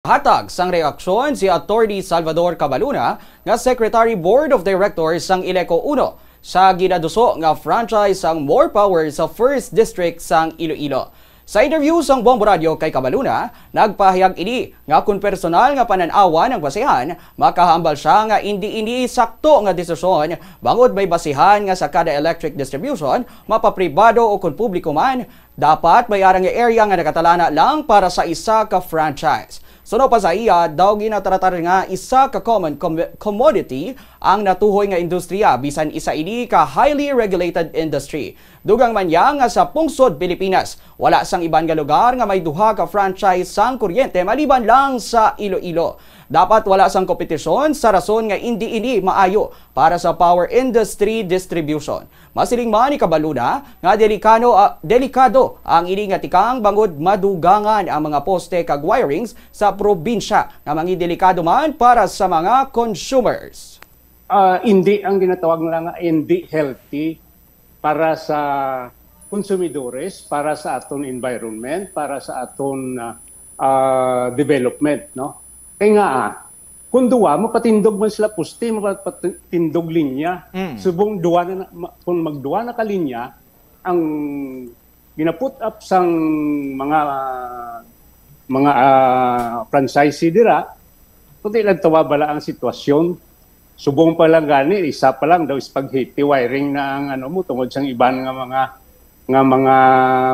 Hatag sang reaksyon si Attorney Salvador Cabaluna nga Secretary Board of Directors sang Ileco 1 sa ginaduso nga franchise sang More Power sa 1st District sang Iloilo. Sa interview sang Bombo Radio kay Cabaluna, nagpahayag ini nga kung personal nga pananawa ng basihan, makahambal siya nga hindi sakto nga desisyon bangod may basihan nga sa kada electric distribution, mapapribado o kung publiko man, dapat bayarang nga area nga nakatalana lang para sa isa ka franchise. Suno pa sa iya, daw ginatratar nga isa ka common commodity ang natuhoy nga industriya bisan isa ini ka highly regulated industry. Dugang man yang nga sa pungsod Pilipinas, wala sang iban nga lugar nga may duha ka franchise sang kuryente maliban lang sa Iloilo. Dapat wala sang kompetisyon sa rason nga hindi ini maayo para sa power industry distribution. Masiling man ni Cabaluna nga delikado ang ini nga tikang bangod madugangan ang mga poste kag wirings sa probinsya nga mangi delikado man para sa mga consumers. Hindi ang ginatawag lang nga hindi healthy para sa konsumidores, para sa aton environment, para sa aton development, no? Kaya nga, kung duwa, mapatindog man sila puste, mapatindog linya. Subong duwa na, kung magduwa na kalinya, ang ginaput up sang mga franchisee dira, kundi lang tawabala ang sitwasyon. Subong pa lang gani, isa pa lang daw spaghetti wiring na ang mo tungod sang iban nga mga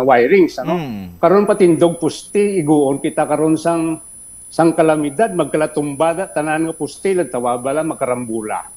wirings, ano? Karon patindog puste, iguon kita karon sang kalamidad, magkalatumbada, tanan nga puste, tawabala, makarambula.